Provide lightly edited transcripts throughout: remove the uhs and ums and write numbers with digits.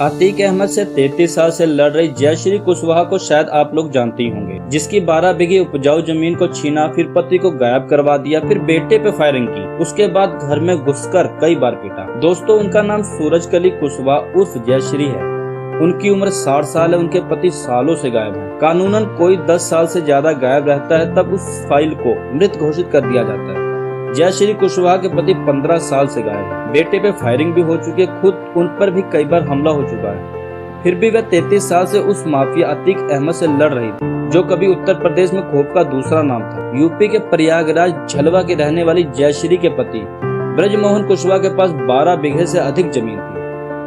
अतीक अहमद से 33 साल से लड़ रही जयश्री कुशवाहा को शायद आप लोग जानते ही होंगे, जिसकी 12 बीघी उपजाऊ जमीन को छीना, फिर पति को गायब करवा दिया, फिर बेटे पे फायरिंग की, उसके बाद घर में घुसकर कई बार पीटा। दोस्तों, उनका नाम सूरजकली कुशवाहा उर्फ जयश्री है। उनकी उम्र 60 साल है। उनके पति सालों से गायब हैं। कानूनन कोई 10 साल से ज्यादा गायब रहता है तब उस फाइल को मृत घोषित कर दिया जाता है। जयश्री कुशवाहा के पति 15 साल से गायब है। बेटे पे फायरिंग भी हो चुकी है, खुद उन पर भी कई बार हमला हो चुका है। फिर भी वह 33 साल से उस माफिया अतीक अहमद से लड़ रही थी, जो कभी उत्तर प्रदेश में खौफ का दूसरा नाम था। यूपी के प्रयागराज झलवा की रहने वाली जयश्री के पति ब्रजमोहन कुशवाहा के पास 12 बीघे से अधिक जमीन थी।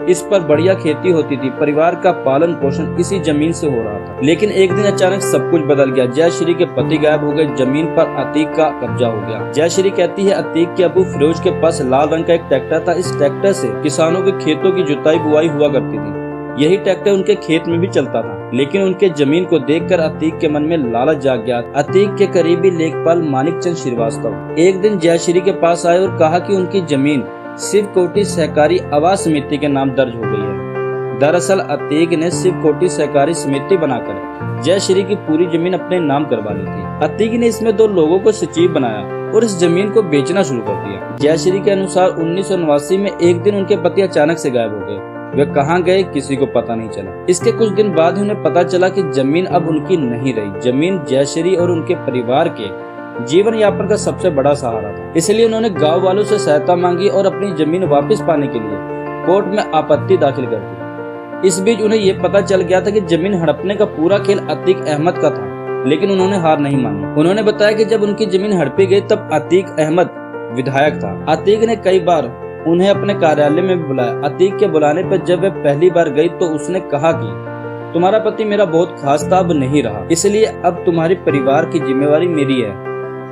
इस पर बढ़िया खेती होती थी। परिवार का पालन पोषण इसी जमीन से हो रहा था। लेकिन एक दिन अचानक सब कुछ बदल गया। जयश्री के पति गायब हो गए, जमीन पर अतीक का कब्जा हो गया। जयश्री कहती है, अतीक के अबू फिरोज के पास लाल रंग का एक ट्रैक्टर था। इस ट्रैक्टर से किसानों के खेतों की जुताई बुआई हुआ करती थी। यही ट्रैक्टर उनके खेत में भी चलता था। लेकिन उनके जमीन को देखकर अतीक के मन में लालच जाग गया। अतीक के करीबी लेखपाल मानिकचंद श्रीवास्तव एक दिन जयश्री के पास आए और कहा कि उनकी जमीन शिव कोटी सहकारी आवास समिति के नाम दर्ज हो गई है। दरअसल अतीक ने शिव कोटी सहकारी समिति बनाकर जयश्री की पूरी जमीन अपने नाम करवा ली थी। अतीक ने इसमें 2 लोगों को सचिव बनाया और इस जमीन को बेचना शुरू कर दिया। जयश्री के अनुसार 1989 में एक दिन उनके पति अचानक से गायब हो गए। वे कहाँ गए किसी को पता नहीं चला। इसके कुछ दिन बाद उन्हें पता चला कि जमीन अब उनकी नहीं रही। जमीन जयश्री और उनके परिवार के जीवन यापन का सबसे बड़ा सहारा था। इसलिए उन्होंने गांव वालों से सहायता मांगी और अपनी जमीन वापस पाने के लिए कोर्ट में आपत्ति दाखिल कर दी। इस बीच उन्हें ये पता चल गया था कि जमीन हड़पने का पूरा खेल अतीक अहमद का था, लेकिन उन्होंने हार नहीं मानी। उन्होंने बताया कि जब उनकी जमीन हड़पी गई तब अतीक अहमद विधायक था। अतीक ने कई बार उन्हें अपने कार्यालय में बुलाया। अतीक के बुलाने पर जब वह पहली बार गई तो उसने कहा कि तुम्हारा पति मेरा बहुत खास था, अब नहीं रहा, इसलिए अब तुम्हारे परिवार की जिम्मेवारी मेरी है।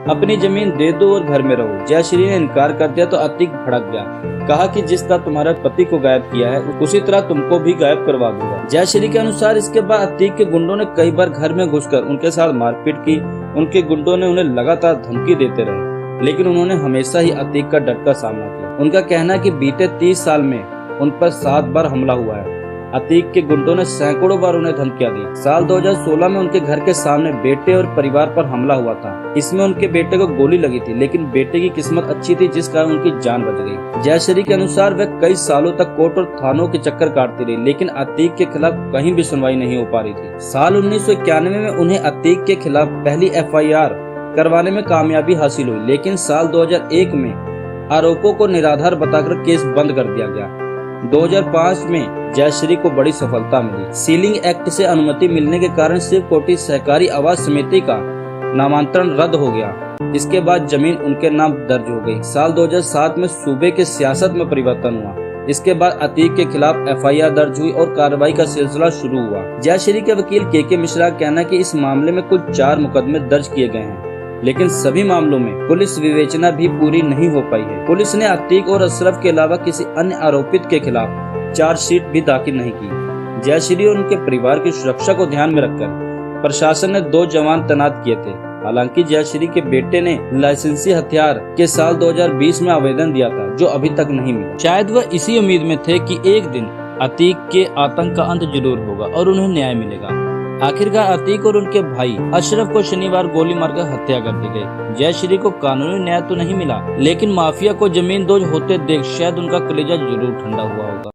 अपनी जमीन दे दो और घर में रहो। जयश्री ने इनकार कर दिया तो अतीक भड़क गया। कहा कि जिस तरह तुम्हारे पति को गायब किया है उसी तरह तुमको भी गायब करवा दूंगा। जयश्री के अनुसार इसके बाद अतीक के गुंडों ने कई बार घर में घुसकर उनके साथ मारपीट की। उनके गुंडों ने उन्हें लगातार धमकी देते रहे, लेकिन उन्होंने हमेशा ही अतीक का डट कर सामना किया। उनका कहना है कि बीते 30 साल में उन पर 7 बार हमला हुआ है। अतीक के गुंडों ने सैकड़ों बार उन्हें धमकियां दी। साल 2016 में उनके घर के सामने बेटे और परिवार पर हमला हुआ था। इसमें उनके बेटे को गोली लगी थी, लेकिन बेटे की किस्मत अच्छी थी जिस कारण उनकी जान बच गई। जयश्री के अनुसार वह कई सालों तक कोर्ट और थानों के चक्कर काटती रही, लेकिन अतीक के खिलाफ कहीं भी सुनवाई नहीं हो पा रही थी। साल 1991 में उन्हें अतीक के खिलाफ पहली FIR करवाने में कामयाबी हासिल हुई, लेकिन साल 2001 में आरोपों को निराधार बताकर केस बंद कर दिया गया। 2005 में जयश्री को बड़ी सफलता मिली। सीलिंग एक्ट से अनुमति मिलने के कारण शिव कोटी सहकारी आवास समिति का नामांतरण रद्द हो गया। इसके बाद जमीन उनके नाम दर्ज हो गई। साल 2007 में सूबे के सियासत में परिवर्तन हुआ। इसके बाद अतीक के खिलाफ FIR दर्ज हुई और कार्रवाई का सिलसिला शुरू हुआ। जयश्री के वकील KK मिश्रा का कहना है कि इस मामले में कुल 4 मुकदमे दर्ज किए गए हैं, लेकिन सभी मामलों में पुलिस विवेचना भी पूरी नहीं हो पाई है। पुलिस ने अतीक और अशरफ के अलावा किसी अन्य आरोपित के खिलाफ चार्जशीट भी दाखिल नहीं की। जयश्री और उनके परिवार की सुरक्षा को ध्यान में रखकर प्रशासन ने 2 जवान तैनात किए थे। हालांकि जयश्री के बेटे ने लाइसेंसी हथियार के साल 2020 में आवेदन दिया था, जो अभी तक नहीं मिला। शायद वह इसी उम्मीद में थे कि एक दिन अतीक के आतंक का अंत जरूर होगा और उन्हें न्याय मिलेगा। आखिरकार अतीक और उनके भाई अशरफ को शनिवार गोली मारकर हत्या कर दी गई। जयश्री को कानूनी न्याय तो नहीं मिला, लेकिन माफिया को जमीन दोज होते देख शायद उनका कलेजा जरूर ठंडा हुआ होगा।